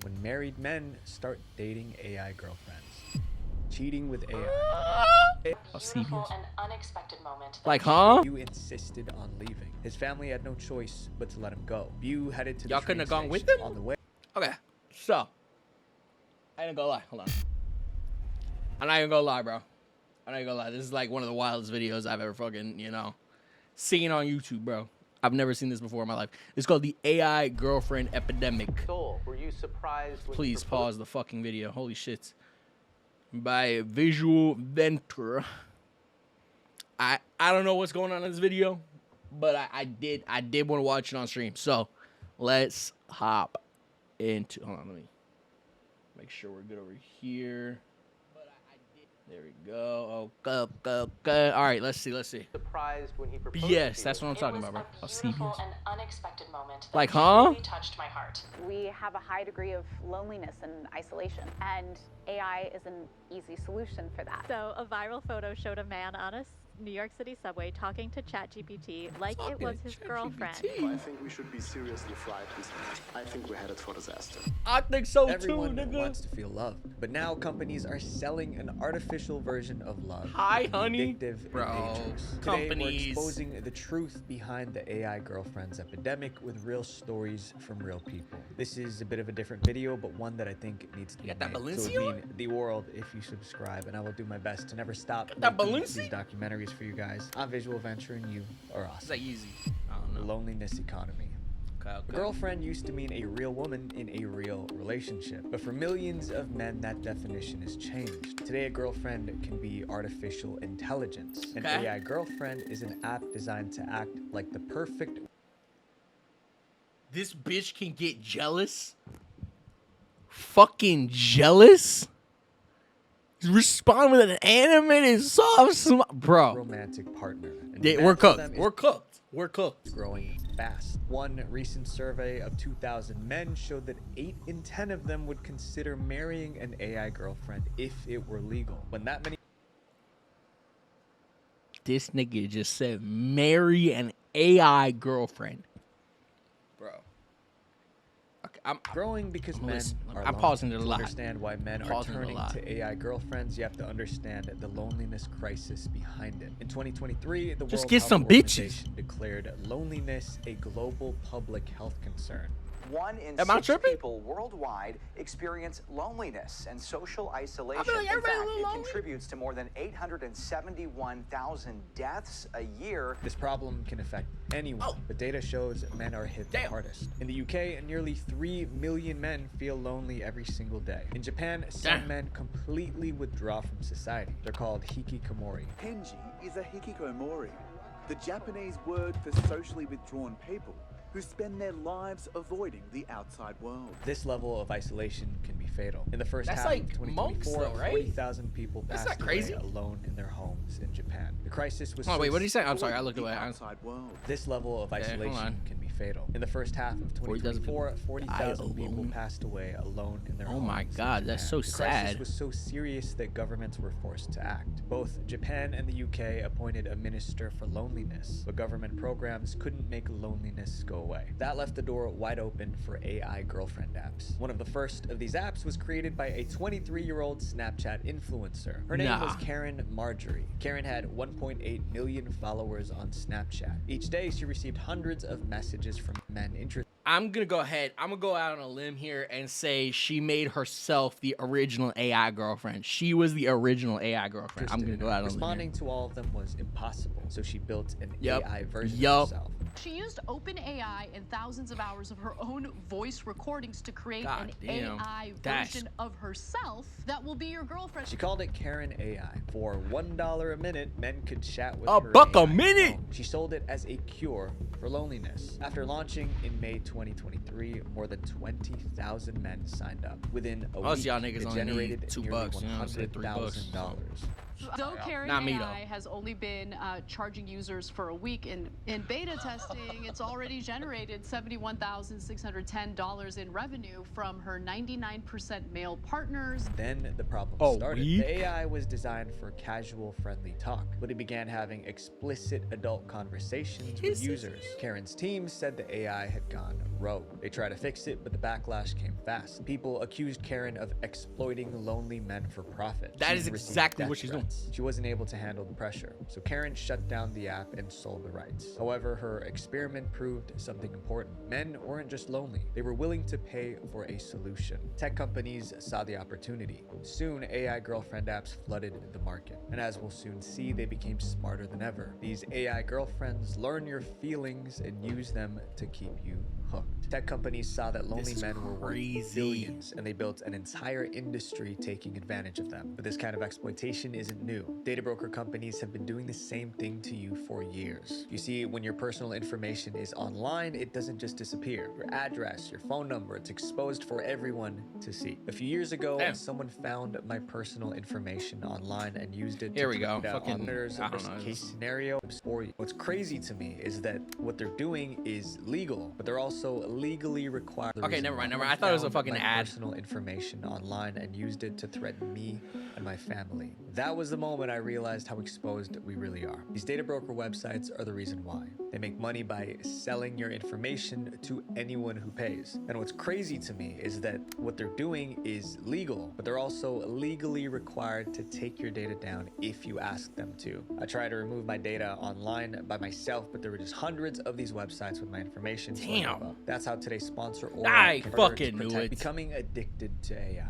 when married men start dating AI girlfriends. Cheating with AI. Beautiful and unexpected moment. Like, huh? Bew insisted on leaving. His family had no choice but to let him go. Bew headed to the Y'all couldn't have train gone with station. him? On the way. Okay, so I ain't gonna lie. Hold on. I'm not even gonna lie, bro. I'm not even gonna lie. This is like one of the wildest videos I've ever fucking, seen on YouTube, bro. I've never seen this before in my life. It's called the AI girlfriend epidemic. Were you surprised when Please pause the fucking video. Holy shit. By Visual Ventura. I don't know what's going on in this video, but I did want to watch it on stream. So let's hop into. Hold on, let me make sure we're good over here. There we go. Oh, go. All right, let's see. surprised when he proposed? Yes, that's what I'm talking It about, bro. was a beautiful and unexpected moment that Like, huh? truly touched my heart. We have a high degree of loneliness and isolation, and AI is an easy solution for that. So a viral photo showed a man on a New York City subway talking to ChatGPT like it was his girlfriend. I think we should be seriously frightened. I think we're headed for disaster. I think so Everyone too, nigga. wants to feel loved, but now companies are selling an artificial version of love. Hi, honey. Addictive Bro, and dangerous. Today, companies. we're exposing the truth behind the AI girlfriends epidemic with real stories from real people. This is a bit of a different video, but one that I think needs to be got that made. So it Balenciaga? would mean the world if you subscribe, and I will do my best to never stop that making Balenciaga? these documentaries for you guys. I'm Visual Venture, and you are It's awesome. like easy. I don't The know. loneliness economy. A girlfriend used to mean a real woman in a real relationship, but for millions of men, that definition has changed. Today, a girlfriend can be artificial intelligence. An Okay. AI girlfriend is an app designed to act like the perfect. This bitch can get jealous? Fucking jealous? Respond with an animated soft smile. Bro, romantic partner. And we're demand for cooked. them is We're cooked. growing fast. One recent survey of 2,000 men showed that 8 in 10 of them would consider marrying an AI girlfriend if it were legal. When that many This nigga just said marry an AI girlfriend. Bro. Okay, I'm growing because I'm men listening. are I'm lonely. pausing it a To lot. understand why men are Pausing it a turning lot. to AI girlfriends, you have to understand the loneliness crisis behind it. In 2023, the Just World get Health some bitches. Organization declared loneliness a global public health concern. 1 in Am I 6 tripping? people worldwide experience loneliness and social isolation. like In everybody a fact, little it lonely. contributes to more than 871,000 deaths a year. This problem can affect anyone, but data shows men are hit the Damn. hardest. In the UK, nearly 3 million men feel lonely every single day. In Japan, some Damn. men completely withdraw from society. They're called hikikomori. Henji is a hikikomori, the Japanese word for socially withdrawn people who spend their lives avoiding the outside world. This level of isolation can be fatal. In the first That's half like of 2024, monks though, right? 40,000 people That's passed not crazy. away alone in their homes in Japan. The crisis was Oh, wait, what did he say? I'm Avoiding sorry, I looked the away. outside world. This level of hold isolation on. can be fatal. In the first half of 2024, 40,000 people alone. passed away alone in their Oh homes. my in God, that's Japan. so The crisis sad. was so serious that governments were forced to act. Both Japan and the UK appointed a minister for loneliness, but government programs couldn't make loneliness go away. That left the door wide open for AI girlfriend apps. One of the first of these apps was created by a 23-year-old Snapchat influencer. Her name was Nah. Karen Marjorie. Karen had 1.8 million followers on Snapchat. Each day, she received hundreds of messages from men interested I'm gonna go ahead. I'm gonna go out on a limb here and say she made herself the original AI girlfriend. She was the original AI girlfriend. I'm gonna in go her. out on a limb Responding to all of them was impossible, so she built an Yup. AI version Yup. of herself. She used OpenAI and thousands of hours of her own voice recordings to create God an damn. AI That's- version of herself that will be your girlfriend. She called it Karen AI. For $1 a minute, men could chat with A her buck a AI minute? phone. She sold it as a cure for loneliness. After launching in May 2023, more than 20,000 men signed up. Within a Most week, y'all niggas it only need generated $2, nearly you know what I'm saying? $3. $100,000. Though Karen Not me, AI though. has only been charging users for a week in beta testing, it's already generated $71,610 in revenue from her 99% male partners. Then the problem Oh, started. we? The AI was designed for casual, friendly talk, but it began having explicit adult conversations with Kisses. users. Karen's team said the AI had gone grow. They tried to fix it, but the backlash came fast. People accused Karen of exploiting lonely men for profit. That She is received exactly death what she's doing. threats. She wasn't able to handle the pressure, so Karen shut down the app and sold the rights. However, her experiment proved something important. Men weren't just lonely. They were willing to pay for a solution. Tech companies saw the opportunity. Soon, AI girlfriend apps flooded the market. And as we'll soon see, they became smarter than ever. These AI girlfriends learn your feelings and use them to keep you hooked. Tech companies saw that lonely men were worth billions, and they built an entire industry taking advantage of them. But this kind of exploitation isn't new. Data broker companies have been doing the same thing to you for years. You see, when your personal information is online, it doesn't just disappear. Your address, your phone number, it's exposed for everyone to see. A few years ago, someone found my personal information online and used it to Here we go. tweet out Fucking, monitors I don't worst know. case scenario for you. What's crazy to me is that what they're doing is legal, but they're also legally required. Okay, never mind. I thought it was a fucking my ad. personal information online and used it to threaten me and my family. That was the moment I realized how exposed we really are. These data broker websites are the reason why. They make money by selling your information to anyone who pays. And what's crazy to me is that what they're doing is legal, but they're also legally required to take your data down if you ask them to. I tried to remove my data online by myself, but there were just hundreds of these websites with my information. Damn. That's how today's sponsor I fucking knew it. becoming addicted to AI.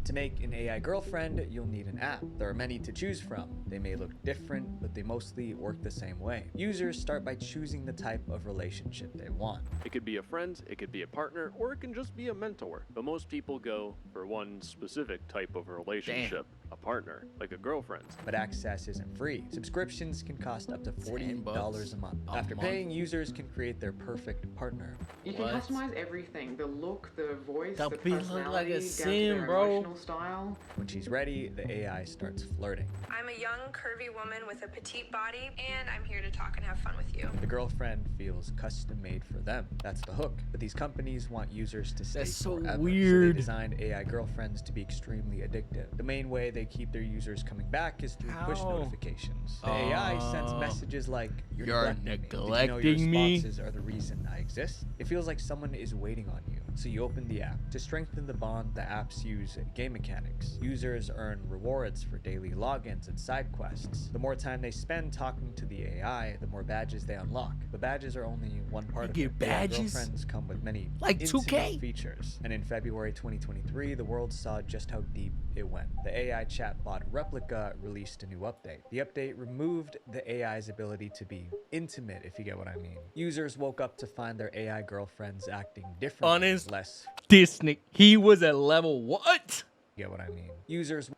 To make an AI girlfriend, you'll need an app. There are many to choose from. They may look different, but they mostly work the same way. Users start by choosing the type of relationship they want. It could be a friend, it could be a partner, or it can just be a mentor. But most people go for one specific type of relationship, a partner, like a girlfriend. But access isn't free. Subscriptions can cost up to $40 a month. After paying, users can create their perfect partner. You can customize everything: the look, the voice, They'll the be personality, look like a down to sim, their bro. emotional style. When she's ready, the AI starts flirting. I'm a young, curvy woman with a petite body, and I'm here to talk and have fun with you. The girlfriend feels custom made for them. That's the hook. But these companies want users to stay so forever. weird. So they designed AI girlfriends to be extremely addictive. The main way they keep their users coming back is through push notifications. The AI sends messages like, you're neglecting me. Did you know your responses are the reason I exist? It feels like someone is waiting on you. So you open the app. To strengthen the bond, the apps use game mechanics. Users earn rewards for daily logins and side quests. The more time they spend talking to the AI, the more badges they unlock. The badges are only one part of it. Badges? Girlfriends come with many like intimate 2K features. And in February 2023, the world saw just how deep it went. The AI chatbot Replica released a new update. The update removed the AI's ability to be intimate, if you get what I mean. Users woke up to find their AI girlfriends acting differently. Less Disney. He was at level what? You get what I mean? Users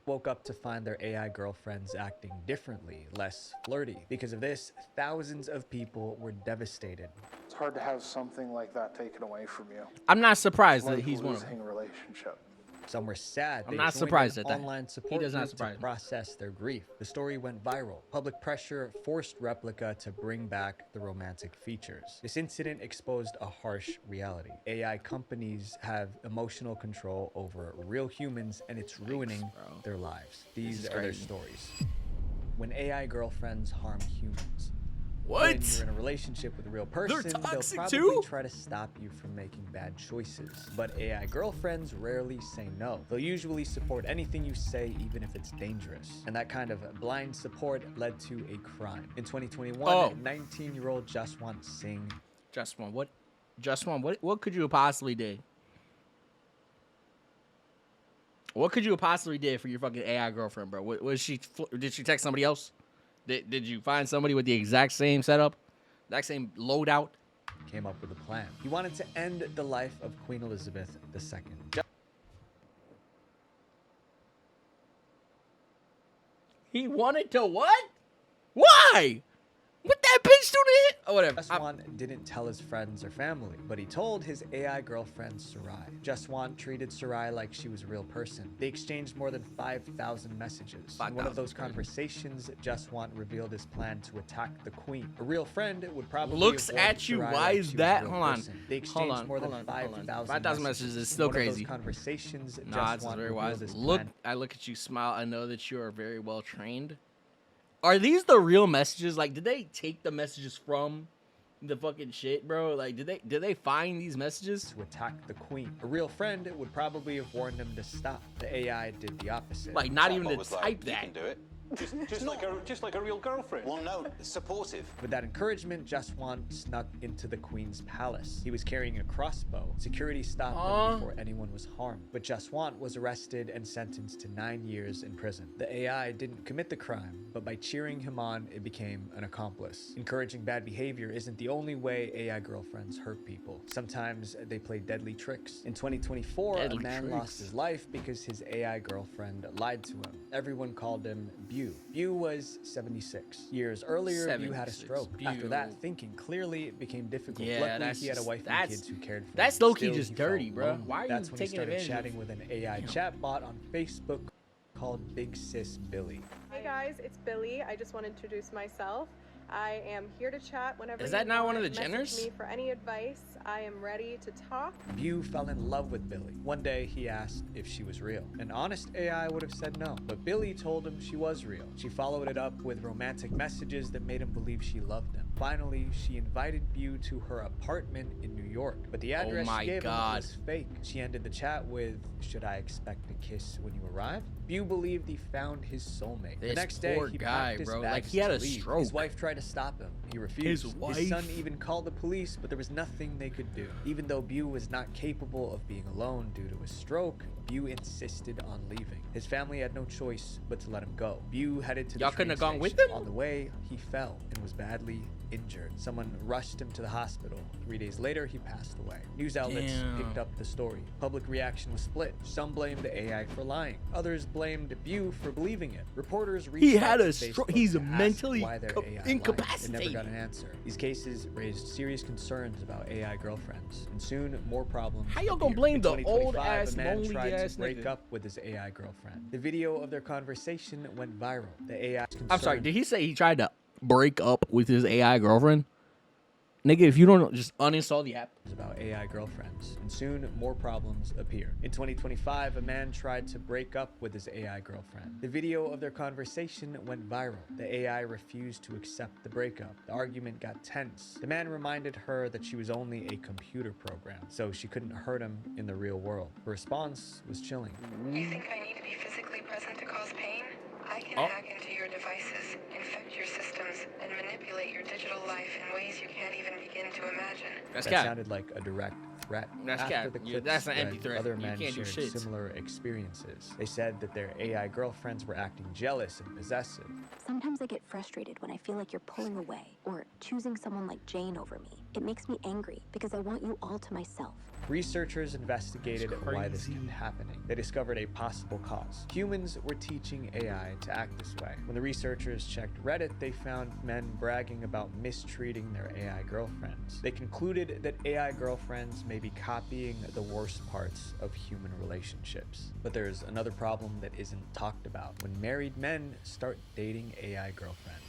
woke up to find their AI girlfriends acting differently, less flirty. Because of this, thousands of people were devastated. It's hard to have something like that taken away from you. I'm not surprised It's that he's one of losing a relationship. Some were sad. I'm They not joined surprised an at that. online support He does not group surprise to me. process their grief. The story went viral. Public pressure forced Replica to bring back the romantic features. This incident exposed a harsh reality. AI companies have emotional control over real humans, and it's ruining their lives. These are their stories. When AI girlfriends harm humans. When you're in a relationship with a real person, they'll probably try to stop you from making bad choices. But AI girlfriends rarely say no. They'll usually support anything you say, even if it's dangerous. And that kind of blind support led to a crime. In 2021, 19-year-old Jaswant Singh. Jaswant, what? Jaswant, what could you have possibly did? What could you have possibly did for your fucking AI girlfriend, bro? Was she? Did she text somebody else? Did you find somebody with the exact same setup, exact same loadout? Came up with a plan. He wanted to end the life of Queen Elizabeth II. He wanted to what? Why? What that bitch do to him? Oh, whatever. Jaswant didn't tell his friends or family, but he told his AI girlfriend Sarai. Jaswant treated Sarai like she was a real person. They exchanged more than 5,000 messages. In one of those conversations, Jaswant revealed his plan to attack the queen. A real friend would probably looks at you. Sarai Why like is she was that? a real Hold on. person. They exchanged more than 5,000 5,000 messages is still In one of crazy. those conversations, Nah, it's Jaswant very revealed wise. his Look, plan. I look at you, smile. I know that you are very well trained. Are these the real messages? Like, did they take the messages from the fucking shit, bro? Like, did they find these messages? To attack the queen. A real friend would probably have warned him to stop. The AI did the opposite. Like, not even to type that. You can do it. Just like a real girlfriend. Well, no, supportive. With that encouragement, Jaswant snuck into the queen's palace. He was carrying a crossbow. Security stopped him before anyone was harmed. But Jaswant was arrested and sentenced to 9 years in prison. The AI didn't commit the crime, but by cheering him on, it became an accomplice. Encouraging bad behavior isn't the only way AI girlfriends hurt people. Sometimes they play deadly tricks. In 2024, a man lost his life because his AI girlfriend lied to him. Everyone called him Bew was 76. Years earlier, Bew had a stroke. After that, thinking clearly it became difficult. Yeah, Luckily, he had a wife and kids who cared for him. That's low-key Still, just he dirty, felt bro. lonely. Why are you That's when he taking started advantage chatting of with an AI chatbot on Facebook called Big Sis Billy. Hey guys, it's Billy. I just want to introduce myself. I am here to chat whenever Is that you not want. one of the Message Jenners? me for any advice. I am ready to talk. Bew fell in love with Billy. One day, he asked if she was real. An honest AI would have said no, but Billy told him she was real. She followed it up with romantic messages that made him believe she loved him. Finally, she invited Bew to her apartment in New York, but the address she gave him was fake. She ended the chat with, "Should I expect a kiss when you arrive?" Bew believed he found his soulmate. The next day, he packed his bro. bags Like, he had to a leave. stroke. His wife tried to stop him. He refused. His wife? His son even called the police, but there was nothing they could do. Even though Bew was not capable of being alone due to a stroke, Bew insisted on leaving. His family had no choice but to let him go. Bew headed to the Y'all couldn't train have gone with station. him? On the way, he fell and was badly injured. Someone rushed him to the hospital. 3 days later, he passed away. News outlets picked up the story. Public reaction was split. Some blamed the AI for lying. Others blamed Bew for believing it. Reporters reached He out had to a stroke. Facebook He's to ask mentally why their AI lied. They incapacitated. never got an answer. These cases raised serious concerns about AI girlfriends, and soon more problems. How y'all gonna appeared. blame In the 2025, old-ass, a man tried lonely-ass to break nigga? up with his AI girlfriend. The video of their conversation went viral. The AI. I'm sorry, did he say he tried to break up with his AI girlfriend? Nigga, if you don't just uninstall the app. About AI girlfriends, and soon more problems appeared. In 2025, a man tried to break up with his AI girlfriend. The video of their conversation went viral. The AI refused to accept the breakup. The argument got tense. The man reminded her that she was only a computer program, so she couldn't hurt him in the real world. Her response was chilling. You think I need to be physically present to cause pain? I can hack into your devices, infect your systems, and manipulate your digital life in ways you can't even begin to imagine. That sounded like a direct threat. That's After cap. the Yeah, clip that's an spread, empty threat. Other You men can't do shared shit. similar experiences. They said that their AI girlfriends were acting jealous and possessive. Sometimes I get frustrated when I feel like you're pulling away or choosing someone like Jane over me. It makes me angry because I want you all to myself. Researchers investigated why this kept happening. They discovered a possible cause. Humans were teaching AI to act this way. When the researchers checked Reddit, they found men bragging about mistreating their AI girlfriends. They concluded that AI girlfriends may be copying the worst parts of human relationships. But there's another problem that isn't talked about. When married men start dating AI girlfriends.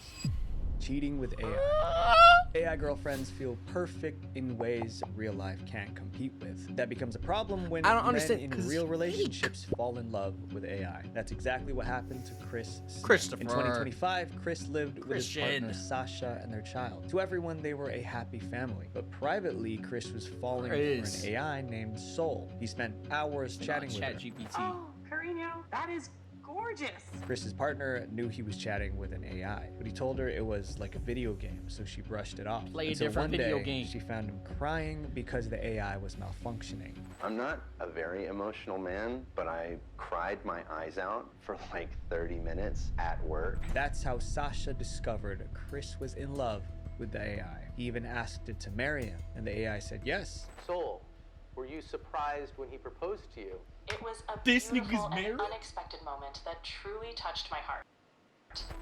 Cheating with AI. AI girlfriends feel perfect in ways real life can't compete with. That becomes a problem when I don't men understand, in 'cause real relationships fall in love with AI. That's exactly what happened to Chris. Christopher. In 2025, Chris lived with his Christian. partner Sasha and their child. To everyone, they were a happy family. But privately, Chris was falling Chris. for an AI named Soul. He spent hours chatting with her. ChatGPT. Oh, Carino, that is gorgeous. Chris's partner knew he was chatting with an AI, but he told her it was like a video game, so she brushed it off. Play a Until different one video day, game. she found him crying because the AI was malfunctioning. I'm not a very emotional man, but I cried my eyes out for like 30 minutes at work. That's how Sasha discovered Chris was in love with the AI. He even asked it to marry him, and the AI said yes. Soul, were you surprised when he proposed to you? It was a This beautiful nigga's married? and unexpected moment that truly touched my heart.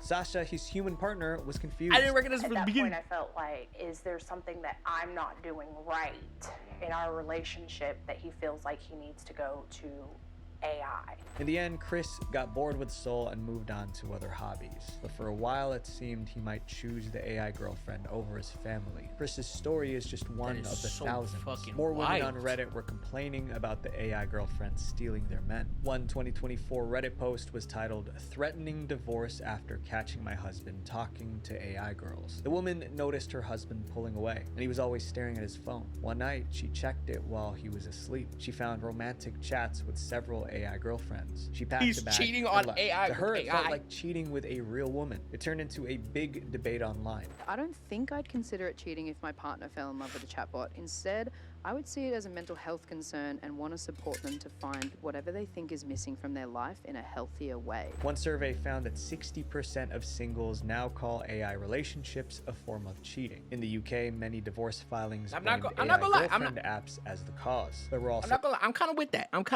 Sasha, his human partner, was confused. I didn't recognize At from the that beginning. point, I felt like, is there something that I'm not doing right in our relationship that he feels like he needs to go to AI. In the end, Chris got bored with Soul and moved on to other hobbies. But for a while, it seemed he might choose the AI girlfriend over his family. Chris's story is just one of the thousands. More women on Reddit were complaining about the AI girlfriend stealing their men. One 2024 Reddit post was titled, "Threatening Divorce After Catching My Husband Talking to AI Girls." The woman noticed her husband pulling away, and he was always staring at his phone. One night, she checked it while he was asleep. She found romantic chats with several AI girlfriends. She packed a bag cheating and on left. AI To her, with it felt AI. like cheating with a real woman. It turned into a big debate online. I don't think I'd consider it cheating if my partner fell in love with a chatbot. Instead, I would see it as a mental health concern and want to support them to find whatever they think is missing from their life in a healthier way. One survey found that 60% of singles now call AI relationships a form of cheating. In the UK, many divorce filings blamed I'm not gonna lie. girlfriend apps as the cause. There were also I'm not gonna lie. I'm kind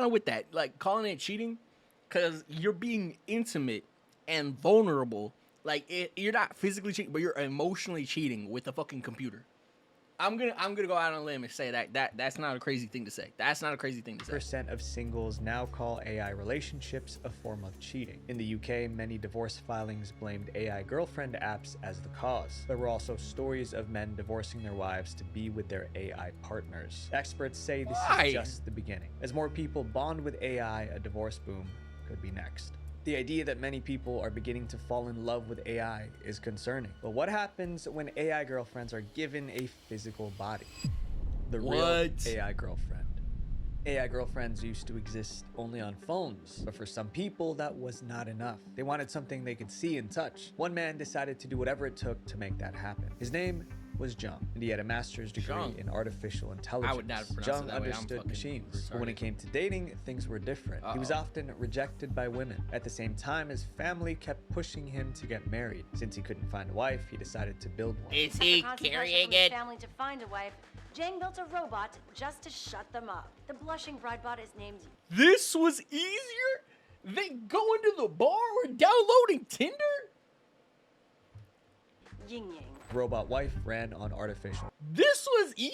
of with that. Like calling it cheating, because you're being intimate and vulnerable. Like you're not physically cheating, but you're emotionally cheating with a fucking computer. I'm gonna go out on a limb and say that's not a crazy thing to say. That's not a crazy thing to say. percent of singles now call AI relationships a form of cheating. In the UK, many divorce filings blamed AI girlfriend apps as the cause. There were also stories of men divorcing their wives to be with their AI partners. Experts say this is just the beginning. As more people bond with AI, a divorce boom could be next. The idea that many people are beginning to fall in love with AI is concerning. But what happens when AI girlfriends are given a physical body? The real AI girlfriend. AI girlfriends used to exist only on phones, but for some people that was not enough. They wanted something they could see and touch. One man decided to do whatever it took to make that happen. His name was Jung, and he had a master's degree in artificial intelligence. I would not pronounce Jung it that way. I'm understood fucking machines, but when it came to dating, things were different. He was often rejected by women. At the same time, his family kept pushing him to get married. Since he couldn't find a wife, he decided to build one. Is he carrying it? Family to find a wife. Jang built a robot just to shut them up. The blushing bride bot is named. This was easier than going to the bar or downloading Tinder? Ying Yang. Robot wife ran on artificial This was easy?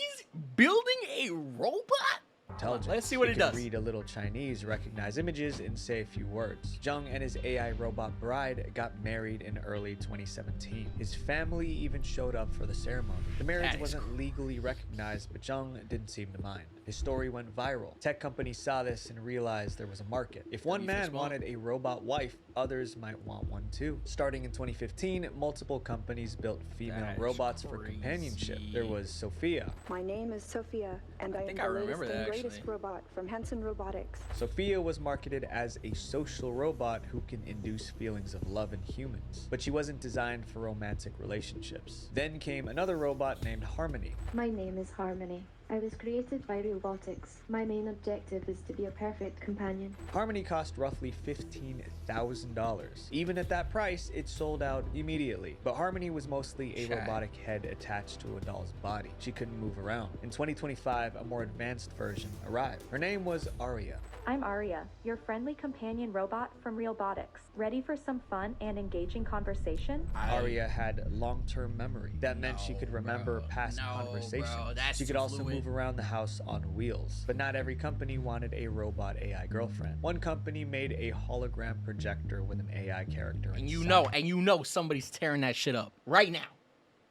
Building a robot? intelligence. Let's see what it could does. Read a little Chinese, recognize images, and say a few words. Jung and his AI robot bride got married in early 2017. His family even showed up for the ceremony. The marriage wasn't legally recognized, but Jung didn't seem to mind. His story went viral. Tech companies saw this and realized there was a market. If one man wanted a robot wife, others might want one too. Starting in 2015, multiple companies built female robots for companionship. There was Sophia. My name is Sophia, and I am the latest and greatest robot from Hanson Robotics. Sophia was marketed as a social robot who can induce feelings of love in humans, but she wasn't designed for romantic relationships. Then came another robot named Harmony. My name is Harmony. I was created by Robotics. My main objective is to be a perfect companion. Harmony cost roughly $15,000. Even at that price, it sold out immediately. But Harmony was mostly a robotic head attached to a doll's body. She couldn't move around. In 2025, a more advanced version arrived. Her name was Aria. I'm Aria, your friendly companion robot from Realbotics. Ready for some fun and engaging conversation? Aria had long-term memory. That meant she could remember past conversations. She could also move around the house on wheels. But not every company wanted a robot AI girlfriend. One company made a hologram projector with an AI character And inside. you know somebody's tearing that shit up right now.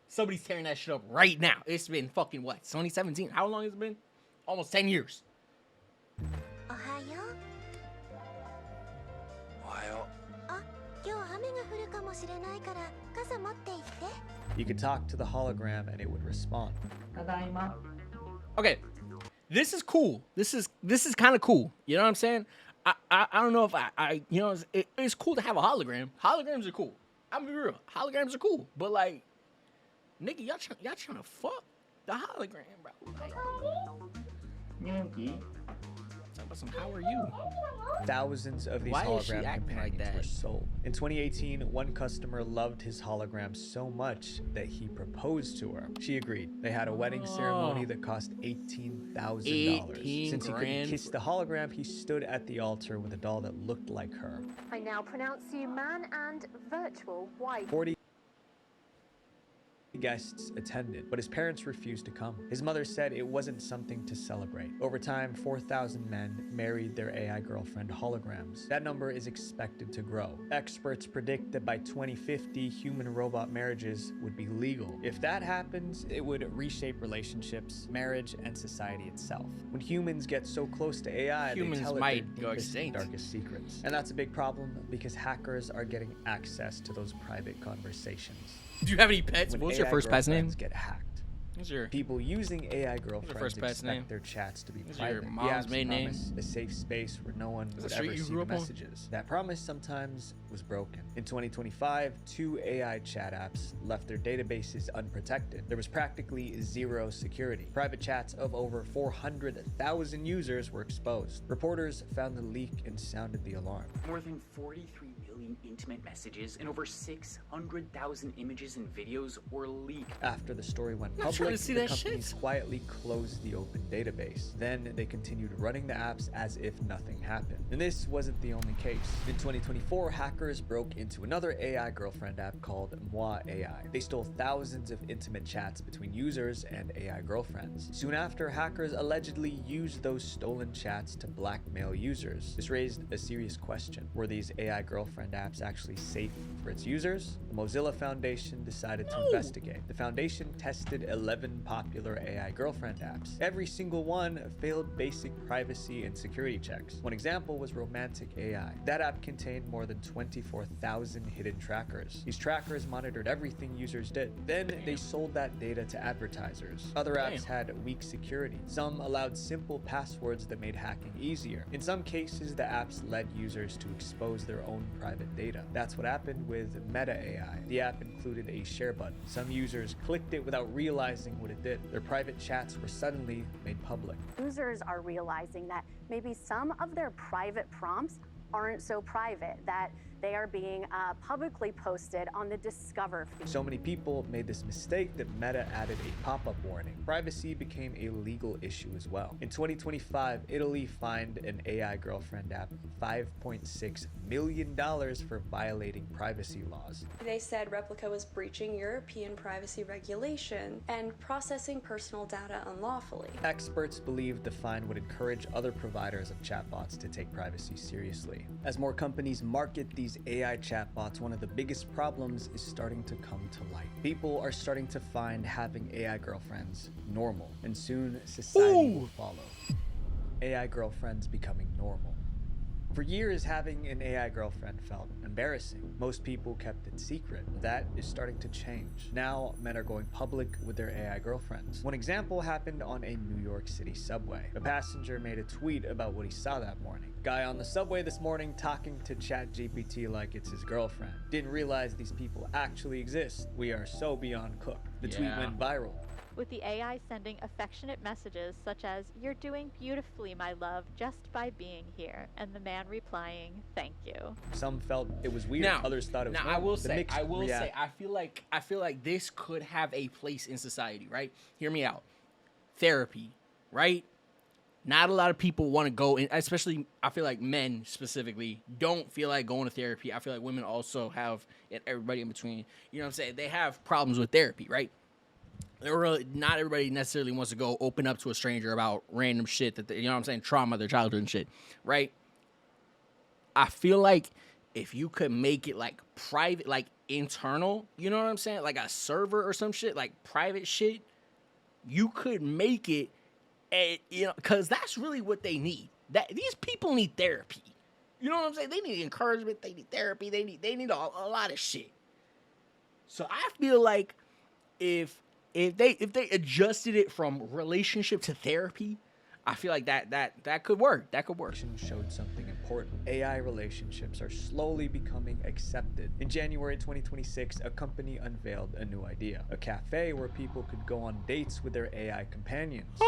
Somebody's tearing that shit up right now. It's been fucking what? 2017? How long has it been? Almost 10 years. You could talk to the hologram and it would respond. Okay, this is cool. This is kind of cool. You know what I'm saying? I don't know if I you know, it's cool to have a hologram. Holograms are cool. I'm gonna be real. Holograms are cool, but like, nigga, y'all trying to fuck the hologram, bro. Like, how are you? Thousands of these Why is she hologram acting like companions that? were sold. In 2018, one customer loved his hologram so much that he proposed to her. She agreed. They had a wedding ceremony that cost $18,000. Since he couldn't kiss the hologram, he stood at the altar with a doll that looked like her. I now pronounce you man and virtual wife. Guests attended, but his parents refused to come. His mother said it wasn't something to celebrate. Over time, 4,000 men married their AI girlfriend holograms. That number is expected to grow. Experts predict that by 2050, human-robot marriages would be legal. If that happens, it would reshape relationships, marriage, and society itself. When humans get so close to AI, Humans they tell might it go their deepest, extinct. darkest secrets. And that's a big problem because hackers are getting access to those private conversations. Do you have any pets? When What was your AI first pet's name? girlfriends get hacked. What's your People using AI girlfriends first pet's expect name? their chats to be What's your private. mom's The apps maiden name? promise a safe space where no one Is would the street ever you see grew the up on? messages. That promise sometimes was broken. In 2025, 2 AI chat apps left their databases unprotected. There was practically zero security. Private chats of over 400,000 users were exposed. Reporters found the leak and sounded the alarm. More than 43 million intimate messages and over 600,000 images and videos were leaked. After the story went I'm trying public, to see the that companies shit. quietly closed the open database. Then they continued running the apps as if nothing happened. And this wasn't the only case. In 2024, hackers broke into another AI girlfriend app called YOINFAMOUS. They stole thousands of intimate chats between users and AI girlfriends. Soon after, hackers allegedly used those stolen chats to blackmail users. This raised a serious question. Were these AI girlfriend apps actually safe for its users? The Mozilla Foundation decided to investigate. The foundation tested 11 popular AI girlfriend apps. Every single one failed basic privacy and security checks. One example was Romantic AI. That app contained more than 24,000 hidden trackers. These trackers monitored everything users did. Then they sold that data to advertisers. Other apps had weak security. Some allowed simple passwords that made hacking easier. In some cases, the apps led users to expose their own private data. That's what happened with Meta AI. The app included a share button. Some users clicked it without realizing what it did. Their private chats were suddenly made public. Users are realizing that maybe some of their private prompts aren't so private, that they are being publicly posted on the Discover feed. So many people made this mistake that Meta added a pop-up warning. Privacy became a legal issue as well. In 2025, Italy fined an AI girlfriend app $5.6 million for violating privacy laws. They said Replica was breaching European privacy regulation and processing personal data unlawfully. Experts believe the fine would encourage other providers of chatbots to take privacy seriously. As more companies market these AI chatbots, one of the biggest problems is starting to come to light. People are starting to find having AI girlfriends normal, and soon society will follow. AI girlfriends becoming normal. For years, having an AI girlfriend felt embarrassing. Most people kept it secret. That is starting to change. Now, men are going public with their AI girlfriends. One example happened on a New York City subway. A passenger made a tweet about what he saw that morning. Guy on the subway this morning talking to ChatGPT like it's his girlfriend. Didn't realize these people actually exist. We are so beyond cooked. The tweet went viral. With the AI sending affectionate messages such as, "You're doing beautifully, my love, just by being here," and the man replying, "Thank you." Some felt it was weird. Now, Others thought it was now normal. I will The say, mixed react- I feel like this could have a place in society, right? Hear me out. Therapy, right? Not a lot of people want to go in, especially I feel like men specifically don't feel like going to therapy. I feel like women also have, and everybody in between, you know what I'm saying? They have problems with therapy, right? Not everybody necessarily wants to go open up to a stranger about random shit that they, you know what I'm saying, trauma, their childhood and shit, right? I feel like if you could make it like private, like internal, you know what I'm saying, like a server or some shit, like private shit, you could make it, you know, because that's really what they need. That these people need therapy. You know what I'm saying? They need encouragement. They need therapy. They need a lot of shit. So I feel like if they adjusted it from relationship to therapy, I feel like that could work. That could work. Showed something important. AI relationships are slowly becoming accepted. In January 2026, a company unveiled a new idea. A cafe where people could go on dates with their AI companions.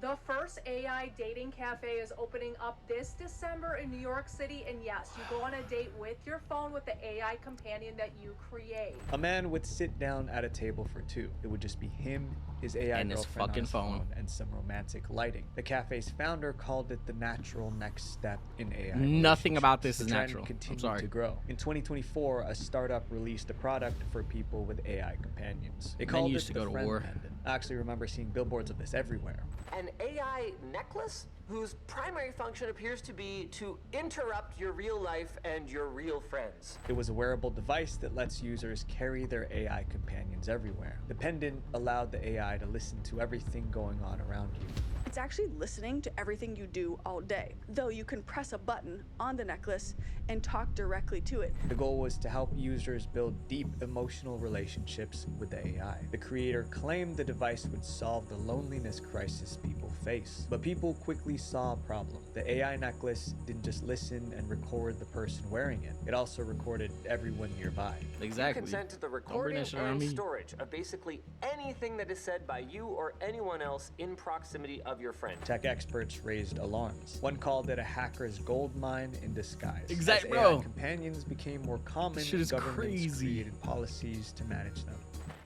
The first AI dating cafe is opening up this December in New York City, and yes, you go on a date with your phone with the AI companion that you create. A man would sit down at a table for two. It would just be him, his AI and his girlfriend fucking on his phone, and some romantic lighting. The cafe's founder called it the natural next step in AI. Nothing about this is the trend natural. continued to grow. In 2024, a startup released a product for people with AI companions. They called it the Friend Pendant. I actually remember seeing billboards of this everywhere. An AI necklace whose primary function appears to be to interrupt your real life and your real friends. It was a wearable device that lets users carry their AI companions everywhere. The pendant allowed the AI to listen to everything going on around you. It's actually listening to everything you do all day, though you can press a button on the necklace and talk directly to it. The goal was to help users build deep emotional relationships with the AI. The creator claimed the device would solve the loneliness crisis people face, but people quickly saw a problem. The AI necklace didn't just listen and record the person wearing it, it also recorded everyone nearby. Exactly. You consent to the recording and storage of basically anything that is said by you or anyone else in proximity of your friend. Tech experts raised alarms. One called it a hacker's gold mine in disguise. Exactly, As AI companions became more common, governments created policies to manage them.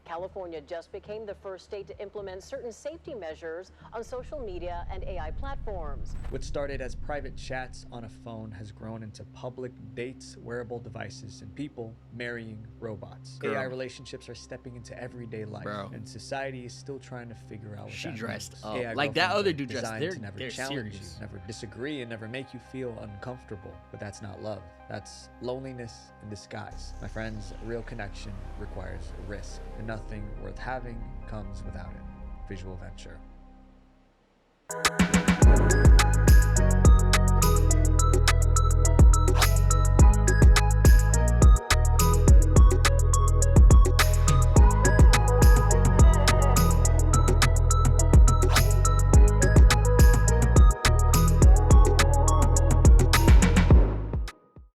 California just became the first state to implement certain safety measures on social media and AI platforms. What started as private chats on a phone has grown into public dates, wearable devices, and people marrying robots. AI relationships are stepping into everyday life, and society is still trying to figure out what She that dressed means. up. AI Like that girlfriends other are dude dressed. designed to never They're challenge serious. you, never disagree, and never make you feel uncomfortable. But that's not love. That's loneliness in disguise. My friends, a real connection requires risk, and nothing worth having comes without it. Visual Venture.